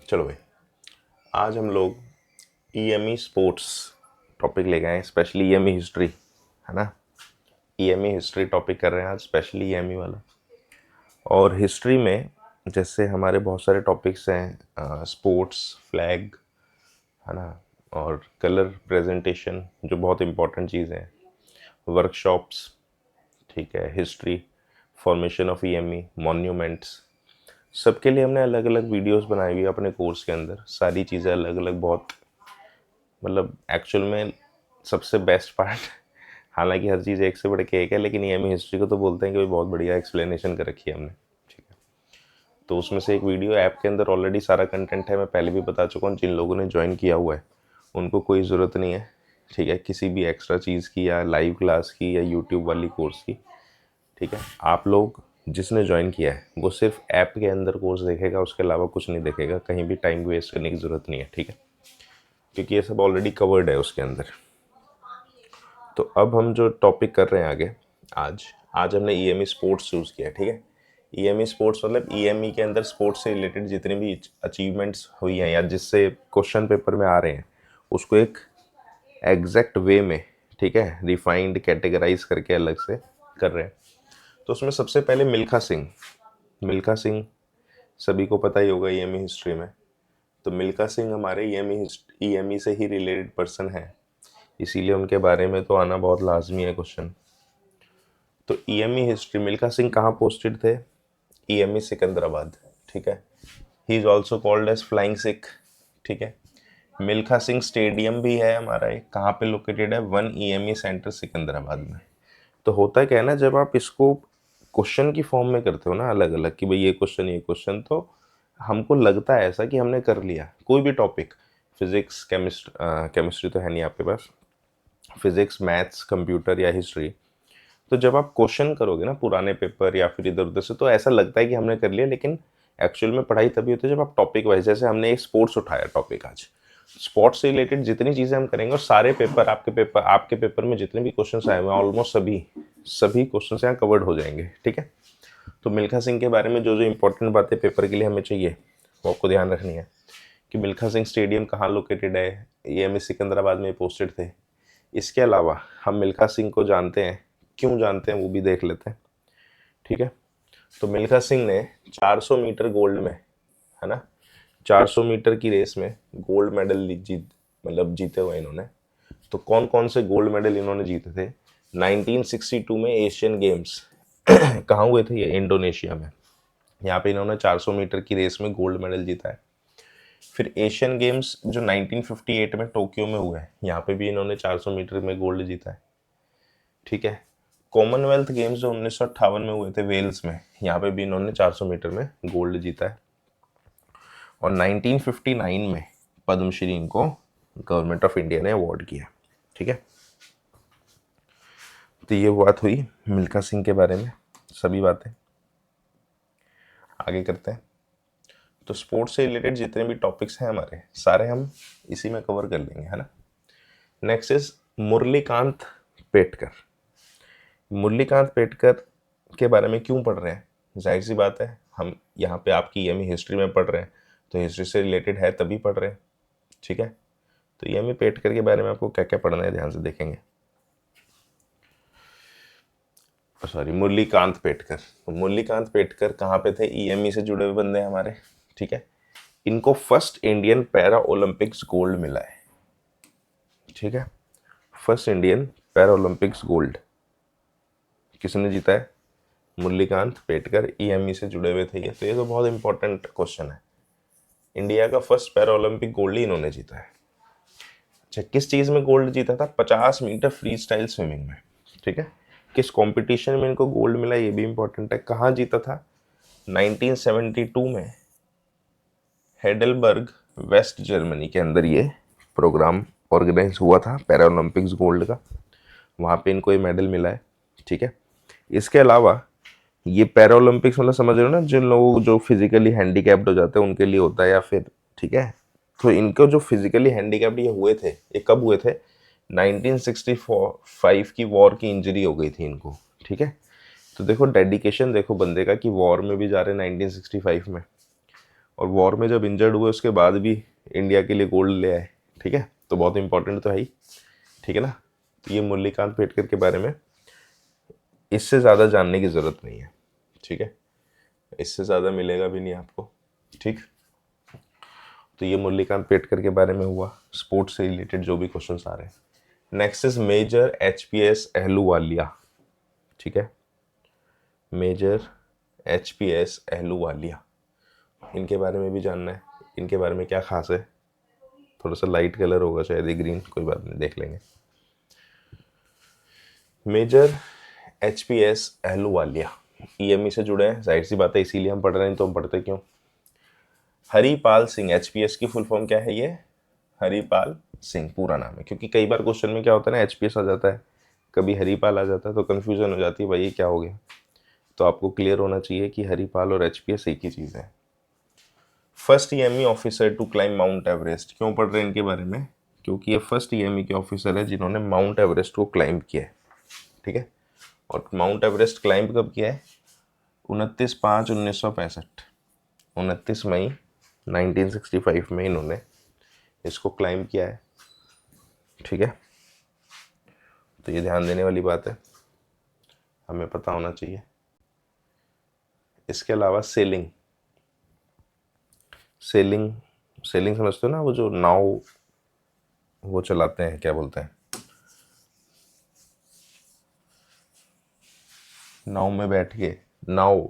चलो भाई, आज हम लोग ईएमई स्पोर्ट्स टॉपिक ले गए हैं, स्पेशली ईएमई हिस्ट्री, है ना। ईएमई हिस्ट्री टॉपिक कर रहे हैं आज, स्पेशली ईएमई वाला। और हिस्ट्री में जैसे हमारे बहुत सारे टॉपिक्स हैं, स्पोर्ट्स, फ्लैग, है ना, और कलर प्रेजेंटेशन जो बहुत इंपॉर्टेंट चीज़ है, वर्कशॉप्स, ठीक है, history, formation of EME, monuments, सबके लिए हमने अलग अलग वीडियोस बनाई हुई है अपने कोर्स के अंदर। सारी चीज़ें अलग अलग, बहुत मतलब एक्चुअल में सबसे बेस्ट पार्ट हालांकि हर चीज़ एक से बढ़ के एक है, लेकिन ईएमई हिस्ट्री को तो बोलते हैं कि भाई बहुत बढ़िया एक्सप्लेनेशन कर रखी है हमने, ठीक है। तो उसमें से एक वीडियो ऐप के अंदर ऑलरेडी सारा कंटेंट है, मैं पहले भी बता चुका हूँ। जिन लोगों ने ज्वाइन किया हुआ है उनको कोई ज़रूरत नहीं है, ठीक है, किसी भी एक्स्ट्रा चीज़ की या लाइव क्लास की या यूट्यूब वाली कोर्स की, ठीक है। आप लोग जिसने ज्वाइन किया है वो सिर्फ ऐप के अंदर कोर्स देखेगा, उसके अलावा कुछ नहीं देखेगा, कहीं भी टाइम वेस्ट करने की ज़रूरत नहीं है, ठीक है, क्योंकि ये सब ऑलरेडी कवर्ड है उसके अंदर। तो अब हम जो टॉपिक कर रहे हैं आगे, आज आज हमने ईएमई स्पोर्ट्स चूज़ किया, ठीक है। ईएमई स्पोर्ट्स मतलब ईएमई के अंदर स्पोर्ट्स से रिलेटेड जितने भी अचीवमेंट्स हुई हैं या जिससे क्वेश्चन पेपर में आ रहे हैं, उसको एक एग्जैक्ट वे में, ठीक है, रिफाइंड कैटेगराइज करके अलग से कर रहे हैं। तो उसमें सबसे पहले मिल्खा सिंह सभी को पता ही होगा ईएमई हिस्ट्री में। तो मिल्खा सिंह हमारे ईएमई से ही रिलेटेड पर्सन है, इसीलिए उनके बारे में तो आना बहुत लाजमी है क्वेश्चन। तो ईएमई हिस्ट्री, मिल्खा सिंह कहाँ पोस्टेड थे? ईएमई सिकंदराबाद, ठीक है। He is also called as flying Sikh, ठीक है। मिल्खा सिंह स्टेडियम भी है हमारा, एक कहाँ पे लोकेटेड है? 1 ईएमई सेंटर सिकंदराबाद में। तो होता क्या है ना, जब आप इसको क्वेश्चन की फॉर्म में करते हो ना अलग अलग, कि भाई ये क्वेश्चन, तो हमको लगता है ऐसा कि हमने कर लिया कोई भी टॉपिक, फिजिक्स, केमिस्ट्री तो है नहीं आपके पास, फिजिक्स, मैथ्स, कंप्यूटर या हिस्ट्री। तो जब आप क्वेश्चन करोगे ना पुराने पेपर या फिर इधर उधर से, तो ऐसा लगता है कि हमने कर लिया, लेकिन एक्चुअल में पढ़ाई तभी होती है जब आप टॉपिक वाइज, जैसे हमने एक स्पोर्ट्स उठाया टॉपिक आज, स्पोर्ट्स से रिलेटेड जितनी चीज़ें हम करेंगे और सारे पेपर आपके पेपर में जितने भी क्वेश्चन आए हुए हैं ऑलमोस्ट सभी क्वेश्चन यहाँ कवर्ड हो जाएंगे, ठीक है। तो मिल्खा सिंह के बारे में जो जो इंपॉर्टेंट बातें पेपर के लिए हमें चाहिए वो आपको ध्यान रखनी है, कि मिल्खा सिंह स्टेडियम कहाँ लोकेटेड है, ईएमई सिकंदराबाद में पोस्टेड थे। इसके अलावा हम मिल्खा सिंह को जानते हैं, क्यों जानते हैं वो भी देख लेते हैं, ठीक है। तो मिल्खा सिंह ने 400 मीटर गोल्ड में, है ना, 400 मीटर की रेस में गोल्ड मेडल जीते हुए इन्होंने। तो कौन कौन से गोल्ड मेडल इन्होंने जीते थे? 1962 में एशियन गेम्स कहाँ हुए थे? ये इंडोनेशिया में। यहाँ पे इन्होंने 400 मीटर की रेस में गोल्ड मेडल जीता है। फिर एशियन गेम्स जो 1958 में टोक्यो में हुए हैं, यहाँ पे भी इन्होंने 400 मीटर में गोल्ड जीता है, ठीक है। कॉमनवेल्थ गेम्स जो 1958 में हुए थे वेल्स में, यहाँ पे भी इन्होंने 400 मीटर में गोल्ड जीता है। और 1959 में पद्मश्री इनको गवर्नमेंट ऑफ इंडिया ने अवार्ड किया, ठीक है। तो ये बात हुई मिल्खा सिंह के बारे में, सभी बातें आगे करते हैं। तो स्पोर्ट्स से रिलेटेड जितने भी टॉपिक्स हैं हमारे, सारे हम इसी में कवर कर लेंगे, है ना। Next is Muralikant Petkar. मुरलीकांत पेटकर के बारे में क्यों पढ़ रहे हैं? जाहिर सी बात है, हम यहाँ पे आपकी ईएमई हिस्ट्री में पढ़ रहे हैं, तो हिस्ट्री से रिलेटेड है तभी पढ़ रहे हैं, ठीक है। तो ईएमई पेटकर के बारे में आपको क्या क्या पढ़ना है ध्यान से देखेंगे। सॉरी, मुरलीकांत पेटकर। तो मुरलीकांत पेटकर कहाँ पे थे? ईएमई से जुड़े हुए बंदे हैं हमारे, ठीक है। इनको first Indian para Olympics gold मिला है, ठीक है। First Indian para Olympics gold किसने जीता है? मुरलीकांत पेटकर, ईएमई से जुड़े हुए थे ये। तो ये तो बहुत इंपॉर्टेंट क्वेश्चन है। इंडिया का फर्स्ट पैरा ओलंपिक गोल्ड ही इन्होंने जीता है। अच्छा, किस चीज़ में गोल्ड जीता था? 50 मीटर फ्री स्टाइल स्विमिंग में, ठीक है। किस कंपटीशन में इनको गोल्ड मिला ये भी इंपॉर्टेंट है। कहाँ जीता था? 1972 में हेडलबर्ग, वेस्ट जर्मनी के अंदर ये प्रोग्राम ऑर्गेनाइज हुआ था पैरा ओलंपिक्स गोल्ड का, वहाँ पे इनको ये मेडल मिला है, ठीक है। इसके अलावा ये पैरा ओलंपिक्स मतलब समझ रहे हो ना, जिन लोगों जो फिजिकली हैंडीकैप्ड हो जाते हैं उनके लिए होता है, या फिर, ठीक है। तो इनको जो फिजिकली हैंडीकैप्ड ये हुए थे, ये कब हुए थे? 1965 की वॉर की इंजरी हो गई थी इनको, ठीक है। तो देखो डेडिकेशन देखो बंदे का कि वॉर में भी जा रहे 1965 में, और वॉर में जब इंजर्ड हुए उसके बाद भी इंडिया के लिए गोल्ड ले आए, ठीक है। तो बहुत इंपॉर्टेंट तो है ही, ठीक है ना। तो ये मुरलीकांत पेटकर के बारे में इससे ज़्यादा जानने की ज़रूरत नहीं है, ठीक है। इससे ज़्यादा मिलेगा भी नहीं आपको, ठीक। तो ये मुरलीकांत पेटकर के बारे में हुआ, स्पोर्ट्स से रिलेटेड जो भी क्वेश्चंस आ रहे हैं। Next is major HPS Ahluwalia, ठीक है। मेजर HPS अहलूवालिया, इनके बारे में भी जानना है। इनके बारे में क्या खास है, थोड़ा सा लाइट कलर होगा शायद, ये ग्रीन, कोई बात नहीं, देख लेंगे। मेजर HPS अहलूवालिया EME से जुड़े हैं, जाहिर सी बात है, इसीलिए हम पढ़ रहे हैं, तो हम पढ़ते क्यों। हरिपाल सिंह, HPS की फुल फॉर्म क्या है, ये हरिपाल सिंह पूरा नाम है, क्योंकि कई बार क्वेश्चन में क्या होता है ना, HPS आ जाता है, कभी हरिपाल आ जाता है, तो कन्फ्यूजन हो जाती है भाई ये क्या हो गया। तो आपको क्लियर होना चाहिए कि हरिपाल और HPS एक ही चीज़ है। First EME officer to climb Mount Everest, क्यों पढ़ रहे हैं इनके बारे में, क्योंकि ये फर्स्ट EME के ऑफिसर है जिन्होंने माउंट एवरेस्ट को क्लाइंब किया है, ठीक है। और माउंट एवरेस्ट क्लाइंब कब किया है, 29/5/1965, 29 मई 1965 में इन्होंने इसको क्लाइंब किया है, ठीक है। तो ये ध्यान देने वाली बात है, हमें पता होना चाहिए। इसके अलावा सेलिंग, सेलिंग सेलिंग समझते हो ना, वो जो नाव वो चलाते हैं, क्या बोलते हैं, नाव में बैठ के, नाव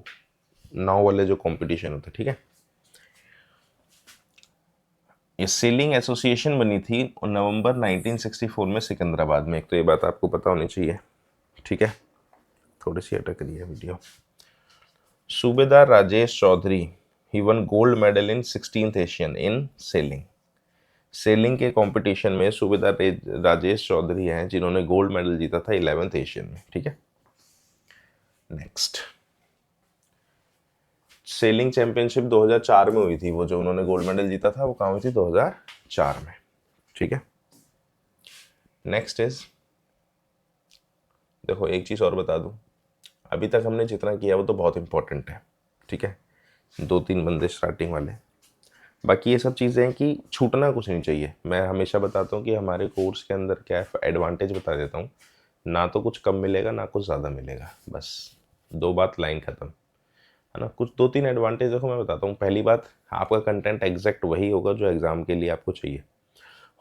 नाव वाले जो कंपटीशन होते हैं, ठीक है। ये सेलिंग एसोसिएशन बनी थी नवंबर 1964 में सिकंदराबाद में, एक तो ये बात आपको पता होनी चाहिए, ठीक है। थोड़ी सी अटक रही है video. Subedar Rajesh Chaudhary, he won gold medal in 16th Asian in sailing. Sailing के कंपटीशन में सूबेदार राजेश चौधरी हैं जिन्होंने गोल्ड मेडल जीता था 11th एशियन में, ठीक है। नेक्स्ट, सेलिंग चैंपियनशिप 2004 में हुई थी, वो जो उन्होंने गोल्ड मेडल जीता था वो कहाँ हुई थी, 2004 में, ठीक है। नेक्स्ट इज, देखो एक चीज़ और बता दूं, अभी तक हमने जितना किया वो तो बहुत इंपॉर्टेंट है, ठीक है, 2-3 बंदे स्टार्टिंग वाले। बाकी ये सब चीज़ें हैं कि छूटना कुछ नहीं चाहिए। मैं हमेशा बताता हूँ कि हमारे कोर्स के अंदर क्या है, एडवांटेज बता देता हूँ, ना तो कुछ कम मिलेगा ना कुछ ज़्यादा मिलेगा, बस 2 बात, लाइन ख़त्म, है ना। कुछ 2-3 एडवांटेज देखो मैं बताता हूँ। पहली बात, आपका कंटेंट एग्जैक्ट वही होगा जो एग्ज़ाम के लिए आपको चाहिए।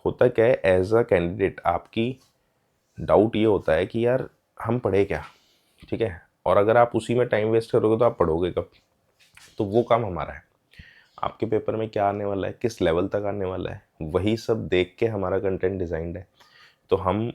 होता क्या है, एज अ कैंडिडेट आपकी डाउट ये होता है कि यार हम पढ़े क्या, ठीक है, और अगर आप उसी में टाइम वेस्ट करोगे तो आप पढ़ोगे कब। तो वो काम हमारा है, आपके पेपर में क्या आने वाला है, किस लेवल तक आने वाला है, वही सब देख के हमारा कंटेंट डिज़ाइंड है। तो हम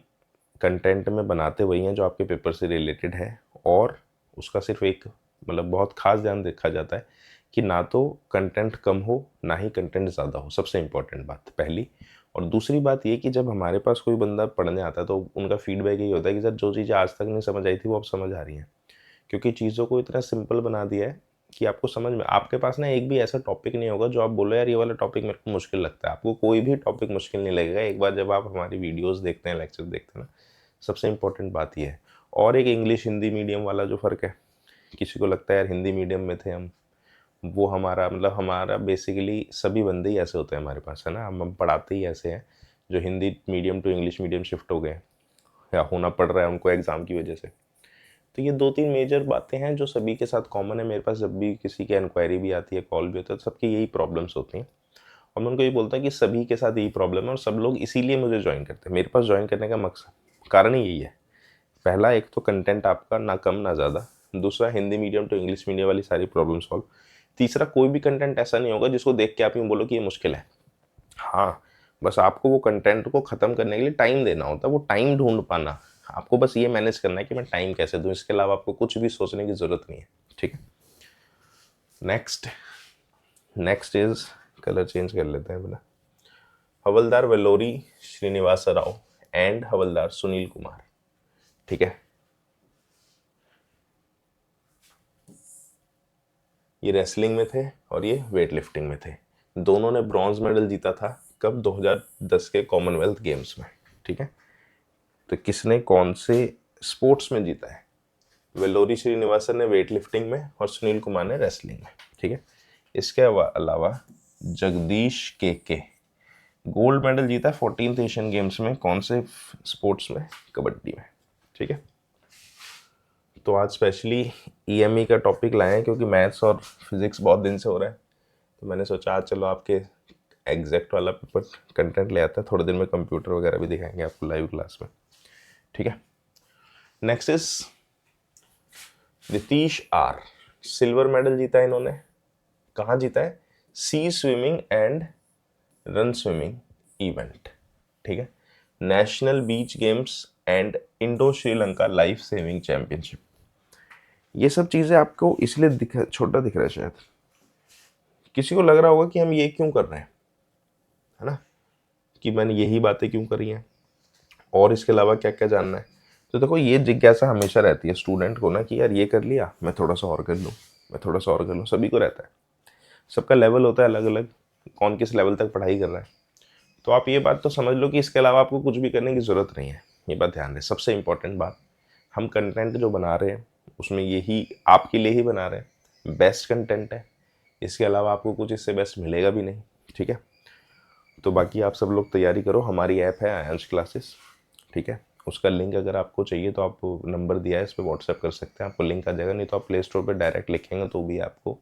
कंटेंट में बनाते वही हैं जो आपके पेपर से रिलेटेड है, और उसका सिर्फ एक मतलब बहुत खास ध्यान देखा जाता है कि ना तो कंटेंट कम हो ना ही कंटेंट ज़्यादा हो, सबसे इम्पोर्टेंट बात पहली। और दूसरी बात ये कि जब हमारे पास कोई बंदा पढ़ने आता है तो उनका फीडबैक यही होता है कि सर जो चीज़ें आज तक नहीं समझ आई थी वो अब समझ आ रही हैं, क्योंकि चीज़ों को इतना सिंपल बना दिया है कि आपको समझ में, आपके पास ना एक भी ऐसा टॉपिक नहीं होगा जो आप बोलो यार ये वाला टॉपिक मेरे को मुश्किल लगता है। आपको कोई भी टॉपिक मुश्किल नहीं लगेगा एक बार जब आप हमारी वीडियोस देखते हैं, लेक्चर देखते हैं ना, सबसे इम्पोर्टेंट बात ये है। और एक इंग्लिश हिंदी मीडियम वाला जो फ़र्क है, किसी को लगता है यार हिंदी मीडियम में थे हम, वो हमारा मतलब हमारा बेसिकली सभी बंदे ही ऐसे होते हैं हमारे पास, है ना, हम पढ़ाते ही ऐसे हैं जो Hindi medium to English medium shift हो गए या होना पड़ रहा है उनको एग्ज़ाम की वजह से। तो ये 2-3 मेजर बातें हैं जो सभी के साथ कॉमन है। मेरे पास जब भी किसी की इंक्वायरी भी आती है, कॉल भी होता है, तो सबकी यही प्रॉब्लम्स होती हैं, और मैं उनको ये बोलता है कि सभी के साथ यही प्रॉब्लम है और सब लोग इसीलिए मुझे ज्वाइन करते हैं। मेरे पास ज्वाइन करने का मकसद, कारण ही यही है। पहला, एक तो कंटेंट आपका ना कम ना ज़्यादा, दूसरा Hindi medium to English medium वाली सारी प्रॉब्लम सॉल्व, तीसरा कोई भी कंटेंट ऐसा नहीं होगा जिसको देख के आप यूँ बोलो कि ये मुश्किल है। हाँ, बस आपको वो कंटेंट को ख़त्म करने के लिए टाइम देना होता है, वो टाइम ढूंढ पाना, आपको बस ये मैनेज करना है कि मैं टाइम कैसे दूँ, इसके अलावा आपको कुछ भी सोचने की ज़रूरत नहीं है, ठीक है। Next, next is, colour change कर लेते हैं, बोला हवलदार वेल्लोरी श्रीनिवास राव एंड हवलदार सुनील कुमार, ठीक है। ये रेसलिंग में थे और ये वेट लिफ्टिंग में थे। दोनों ने ब्रॉन्ज मेडल जीता था कब, 2010 के कॉमनवेल्थ गेम्स में, ठीक है। तो किसने कौन से स्पोर्ट्स में जीता है? वेलोरी श्रीनिवासन ने वेट लिफ्टिंग में और सुनील कुमार ने रेसलिंग में। ठीक है, इसके अलावा जगदीश के गोल्ड मेडल जीता है 14th एशियन गेम्स में, कौन से स्पोर्ट्स में? कबड्डी में। ठीक है, तो आज स्पेशली ईएमई का टॉपिक लाए हैं क्योंकि मैथ्स और फिजिक्स बहुत दिन से हो रहा है, तो मैंने सोचा आज चलो आपके एग्जैक्ट वाला पेपर कंटेंट ले आता है, थोड़े दिन में कंप्यूटर वगैरह भी दिखाएंगे आपको लाइव क्लास में। ठीक है, next is Nitish R, silver medal जीता है इन्होंने। कहाँ जीता है? Sea swimming and run swimming event. ठीक है, national beach games and Indo Sri Lanka life saving championship. ये सब चीज़ें आपको इसलिए छोटा दिख रहा है, शायद किसी को लग रहा होगा कि हम ये क्यों कर रहे हैं, है ना, कि मैंने यही बातें क्यों करी हैं और इसके अलावा क्या क्या जानना है। तो देखो, ये जिज्ञासा हमेशा रहती है स्टूडेंट को ना कि यार ये कर लिया, मैं थोड़ा सा और कर लूँ, मैं थोड़ा सा और कर लूँ। सभी को रहता है, सबका लेवल होता है अलग अलग, कौन किस लेवल तक पढ़ाई कर रहा है। तो आप ये बात तो समझ लो कि इसके अलावा आपको कुछ भी करने की ज़रूरत नहीं है। ये बात ध्यान रहे, सबसे इंपॉर्टेंट बात, हम कंटेंट जो बना रहे हैं उसमें यही आपके लिए ही बना रहे हैं, बेस्ट कंटेंट है। इसके अलावा आपको कुछ इससे बेस्ट मिलेगा भी नहीं। ठीक है, तो बाकी आप सब लोग तैयारी करो। हमारी ऐप है आयांश क्लासेस, ठीक है, उसका लिंक अगर आपको चाहिए तो आप नंबर दिया है, इस पर व्हाट्सएप कर सकते हैं, आपको लिंक आ जाएगा, नहीं तो आप प्ले स्टोर पर डायरेक्ट लिखेंगे तो भी आपको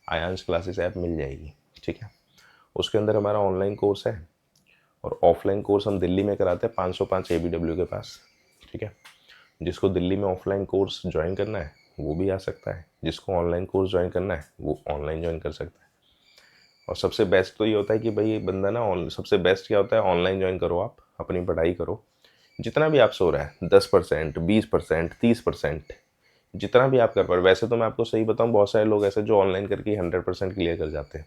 आयांश क्लासेस ऐप मिल जाएगी। ठीक है, उसके अंदर हमारा ऑनलाइन कोर्स है और ऑफलाइन कोर्स हम दिल्ली में कराते हैं 505 ABW के पास। ठीक है, जिसको दिल्ली में ऑफलाइन कोर्स ज्वाइन करना है वो भी आ सकता है, जिसको ऑनलाइन कोर्स ज्वाइन करना है वो ऑनलाइन ज्वाइन कर सकता है। और सबसे बेस्ट तो ये होता है कि भाई बंदा ना, सबसे बेस्ट क्या होता है, ऑनलाइन ज्वाइन करो, आप अपनी पढ़ाई करो, जितना भी आप सो रहा है 10%, 20%, 30%, जितना भी आप कर पा रहे। वैसे तो मैं आपको सही बताऊं, बहुत सारे लोग ऐसे जो ऑनलाइन करके 100% क्लियर कर जाते हैं,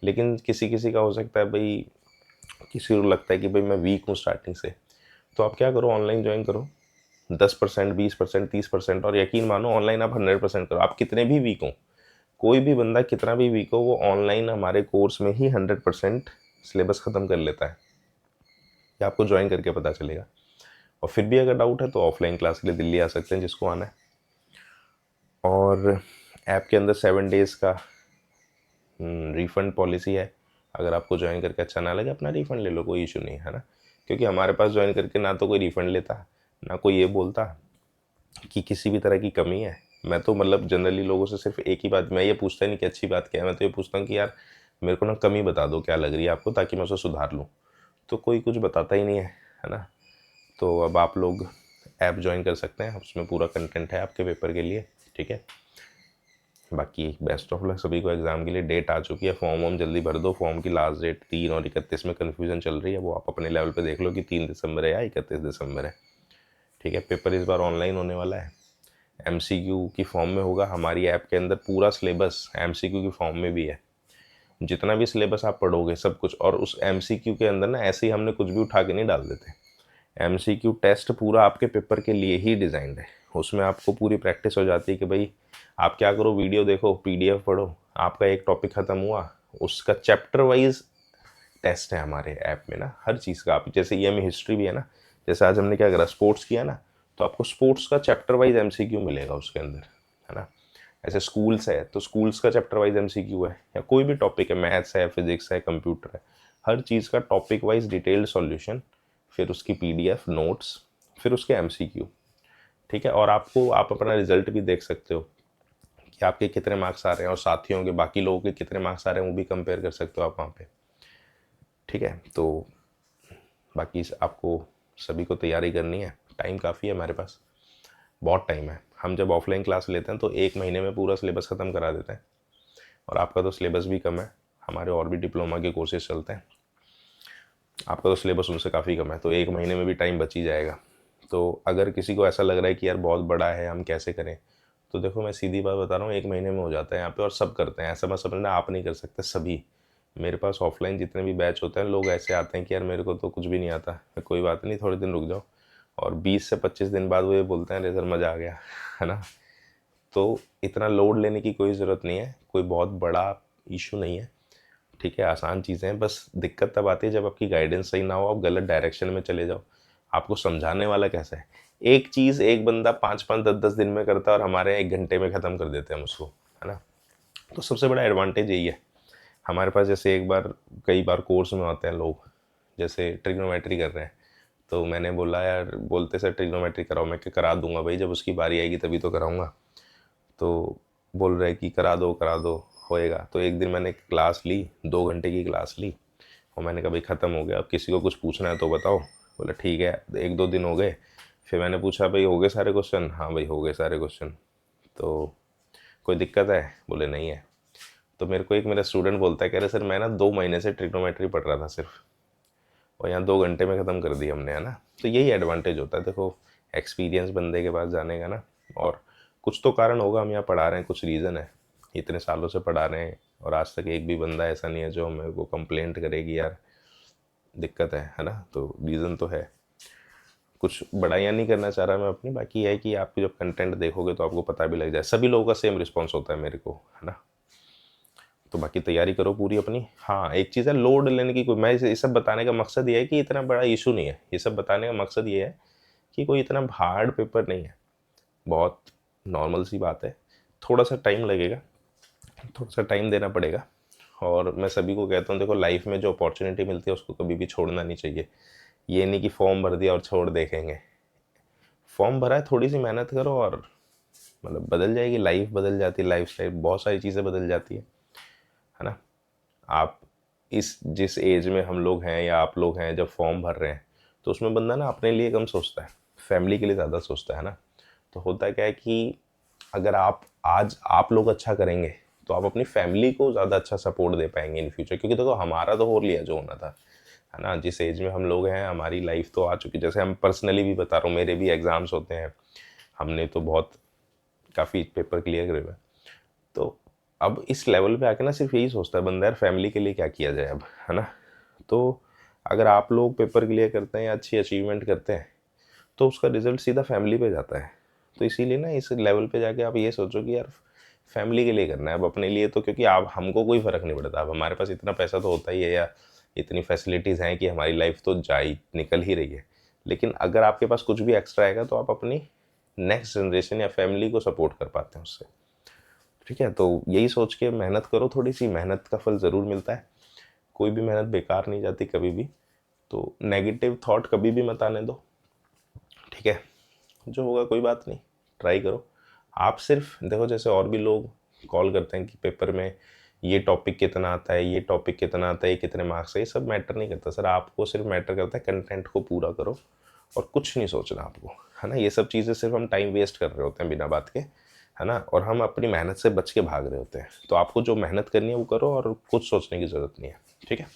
लेकिन किसी किसी का हो सकता है भाई, किसी को लगता है कि भाई मैं वीक हूँ स्टार्टिंग से, तो आप क्या करो, ऑनलाइन ज्वाइन करो, 10%, 20%, 30%, और यकीन मानो ऑनलाइन आप 100% करो। आप कितने भी वीक हो, कोई भी बंदा कितना भी वीक हो, वो ऑनलाइन हमारे कोर्स में ही 100% सिलेबस ख़त्म कर लेता है। ये आपको ज्वाइन करके पता चलेगा। और फिर भी अगर डाउट है तो ऑफलाइन क्लास के लिए दिल्ली आ सकते हैं, जिसको आना है। और ऐप के अंदर 7 डेज़ का रिफ़ंड पॉलिसी है। अगर आपको ज्वाइन करके अच्छा ना लगे, अपना रिफ़ंड ले लो, कोई इशू नहीं है ना, क्योंकि हमारे पास ज्वाइन करके ना तो कोई रिफ़ंड लेता, ना कोई ये बोलता कि किसी भी तरह की कमी है। मैं तो मतलब जनरली लोगों से सिर्फ एक ही बात, मैं ये पूछता ही नहीं कि अच्छी बात क्या है, मैं तो ये पूछता हूँ कि यार मेरे को ना कमी बता दो, क्या लग रही है आपको, ताकि मैं उसे सुधार लूँ। तो कोई कुछ बताता ही नहीं है ना। तो अब आप लोग ऐप ज्वाइन कर सकते हैं, उसमें पूरा कंटेंट है आपके पेपर के लिए। ठीक है, बाकी बेस्ट ऑफ लक सभी को। एग्ज़ाम के लिए डेट आ चुकी है, फॉर्म वॉर्म जल्दी भर दो। फॉर्म की लास्ट डेट 3 और 31 में कन्फ्यूज़न चल रही है, वो आप अपने लेवल पे देख लो कि 3 दिसंबर है या 31 दिसंबर है। ठीक है, पेपर इस बार ऑनलाइन होने वाला है, MCQ की फॉर्म में होगा। हमारी ऐप के अंदर पूरा सिलेबस MCQ की फॉर्म में भी है, जितना भी सिलेबस आप पढ़ोगे सब कुछ। और उस MCQ के अंदर ना ऐसे ही हमने कुछ भी उठा के नहीं डाल देते। MCQ टेस्ट पूरा आपके पेपर के लिए ही डिज़ाइंड है, उसमें आपको पूरी प्रैक्टिस हो जाती है कि भाई आप क्या करो, वीडियो देखो, PDF पढ़ो, आपका एक टॉपिक ख़त्म हुआ, उसका चैप्टर वाइज टेस्ट है हमारे ऐप में ना, हर चीज़ का। आप जैसे EMI हिस्ट्री भी है ना, जैसे आज हमने क्या करा, स्पोर्ट्स किया ना, तो आपको स्पोर्ट्स का चैप्टर वाइज MCQ मिलेगा उसके अंदर, है ना। ऐसे स्कूल्स है तो स्कूल्स का चैप्टर वाइज MCQ है, या कोई भी टॉपिक है, मैथ्स है, फिजिक्स है, कंप्यूटर है, हर चीज़ का टॉपिक वाइज डिटेल्ड सॉल्यूशन, फिर उसकी PDF नोट्स, फिर उसके MCQ। ठीक है, और आप अपना रिजल्ट भी देख सकते हो कि आपके कितने मार्क्स आ रहे हैं और साथियों के, बाकी लोगों के कितने मार्क्स आ रहे हैं, वो भी कंपेयर कर सकते हो आप वहाँ पे। ठीक है, तो बाकी आपको सभी को तैयारी करनी है, टाइम काफ़ी है हमारे पास, बहुत टाइम है। हम जब ऑफलाइन क्लास लेते हैं तो 1 महीने में पूरा सिलेबस ख़त्म करा देते हैं, और आपका तो सिलेबस भी कम है, हमारे और भी डिप्लोमा के कोर्सेज चलते हैं, आपका तो सिलेबस उनसे काफ़ी कम है, तो 1 महीने में भी टाइम बच ही जाएगा। तो अगर किसी को ऐसा लग रहा है कि यार बहुत बड़ा है, हम कैसे करें, तो देखो मैं सीधी बात बता रहा हूँ, 1 महीने में हो जाता है यहाँ पे, और सब करते हैं। ऐसा मत समझना आप नहीं कर सकते, सभी। मेरे पास ऑफलाइन जितने भी बैच होते हैं, लोग ऐसे आते हैं कि यार मेरे को तो कुछ भी नहीं आता, कोई बात नहीं, थोड़े दिन रुक जाओ, और 20 से 25 दिन बाद वो ये बोलते हैं अरे सर मज़ा आ गया, है ना। तो इतना लोड लेने की कोई ज़रूरत नहीं है, कोई बहुत बड़ा इशू नहीं है। ठीक है, आसान चीज़ें हैं, बस दिक्कत तब आती है जब आपकी गाइडेंस सही ना हो, आप गलत डायरेक्शन में चले जाओ, आपको समझाने वाला कैसा है। एक चीज़ एक बंदा 5-5 10-10 दिन में करता है और हमारे 1 घंटे में ख़त्म कर देते हैं हम उसको, है ना। तो सबसे बड़ा एडवांटेज यही है हमारे पास। जैसे एक बार कई बार कोर्स में आते हैं लोग, जैसे ट्रिग्नोमेट्री कर रहे हैं, तो मैंने बोला यार, बोलते सर ट्रिग्नोमेट्री कराओ। मैं क्या करा दूंगा भाई, जब उसकी बारी आएगी तभी तो कराऊंगा। तो बोल रहे कि करा दो होएगा। तो एक दिन मैंने क्लास ली, 2 घंटे की क्लास ली, और मैंने कहा भाई ख़त्म हो गया, अब किसी को कुछ पूछना है तो बताओ। बोला ठीक है। 1-2 दिन हो गए, फिर मैंने पूछा भाई हो गए सारे क्वेश्चन। हाँ भाई हो गए सारे क्वेश्चन। तो कोई दिक्कत है? बोले नहीं है। तो मेरे को एक मेरा स्टूडेंट बोलता है, कह रहे सर मैं ना 2 महीने से ट्रिग्नोमेट्री पढ़ रहा था सिर्फ, और यहाँ 2 घंटे में ख़त्म कर दी हमने, है ना। तो यही एडवांटेज होता है देखो, एक्सपीरियंस बंदे के पास जाने का ना। और कुछ तो कारण होगा हम यहाँ पढ़ा रहे हैं, कुछ रीज़न है, इतने सालों से पढ़ा रहे हैं, और आज तक एक भी बंदा ऐसा नहीं है जो मेरे को कंप्लेंट करेगी यार दिक्कत है ना। तो रीज़न तो है। कुछ बड़ाइयाँ नहीं करना चाह रहा मैं अपनी, बाकी यह है कि आप जब कंटेंट देखोगे तो आपको पता भी लग जाए। सभी लोगों का सेम रिस्पॉन्स होता है मेरे को, है ना। तो बाकी तैयारी करो पूरी अपनी। हाँ एक चीज़ है, लोड लेने की कोई, मैं ये सब बताने का मकसद ये है कि इतना बड़ा इशू नहीं है। ये सब बताने का मकसद ये है कि कोई इतना हार्ड पेपर नहीं है, बहुत नॉर्मल सी बात है। थोड़ा सा टाइम लगेगा, थोड़ा सा टाइम देना पड़ेगा। और मैं सभी को कहता हूँ देखो, लाइफ में जो अपॉर्चुनिटी मिलती है उसको कभी भी छोड़ना नहीं चाहिए। ये नहीं कि फॉर्म भर दिया और छोड़ देखेंगे। फॉर्म भरा है, थोड़ी सी मेहनत करो और मतलब बदल जाएगी, लाइफ बदल जाती है, लाइफ स्टाइल बहुत सारी चीज़ें बदल जाती है ना। आप इस जिस एज में हम लोग हैं या आप लोग हैं, जब फॉर्म भर रहे हैं, तो उसमें बंदा ना अपने लिए कम सोचता है, फैमिली के लिए ज़्यादा सोचता है ना। तो होता क्या है कि अगर आप आज आप लोग अच्छा करेंगे तो आप अपनी फैमिली को ज़्यादा अच्छा सपोर्ट दे पाएंगे इन फ्यूचर। क्योंकि देखो हमारा तो हो लिया जो होना था, है ना। जिस एज में हम लोग हैं हमारी लाइफ तो आ चुकी। जैसे हम पर्सनली भी बता रहा हूँ, मेरे भी एग्ज़ाम्स होते हैं, हमने तो बहुत काफ़ी पेपर क्लियर करे हुए हैं। तो अब इस लेवल पे आके ना सिर्फ यही सोचता है बंदा, यार फैमिली के लिए क्या किया जाए अब, है ना। तो अगर आप लोग पेपर क्लियर करते हैं या अच्छी अचीवमेंट करते हैं तो उसका रिजल्ट सीधा फैमिली पे जाता है। तो इसीलिए ना इस लेवल पे जाके आप ये सोचो कि यार फैमिली के लिए करना है अब, अपने लिए तो क्योंकि आप हमको कोई फ़र्क नहीं पड़ता। अब हमारे पास इतना पैसा तो होता ही है, या इतनी फैसिलिटीज़ हैं कि हमारी लाइफ तो जा ही निकल ही रही है। लेकिन अगर आपके पास कुछ भी एक्स्ट्रा आएगा तो आप अपनी नेक्स्ट जनरेशन या फैमिली को सपोर्ट कर पाते हैं उससे। ठीक है, तो यही सोच के मेहनत करो, थोड़ी सी मेहनत का फल ज़रूर मिलता है। कोई भी मेहनत बेकार नहीं जाती कभी भी। तो नेगेटिव थॉट कभी भी मत आने दो, ठीक है। जो होगा कोई बात नहीं, ट्राई करो। आप सिर्फ देखो, जैसे और भी लोग कॉल करते हैं कि पेपर में ये टॉपिक कितना आता है, ये टॉपिक कितना आता है, ये कितने मार्क्स है, ये सब मैटर नहीं करता सर। आपको सिर्फ मैटर करता है कंटेंट को पूरा करो और कुछ नहीं सोचना आपको, है ना। ये सब चीज़ें सिर्फ हम टाइम वेस्ट कर रहे होते हैं बिना बात के, है ना। और हम अपनी मेहनत से बच के भाग रहे होते हैं। तो आपको जो मेहनत करनी है वो करो और कुछ सोचने की ज़रूरत नहीं है, ठीक है।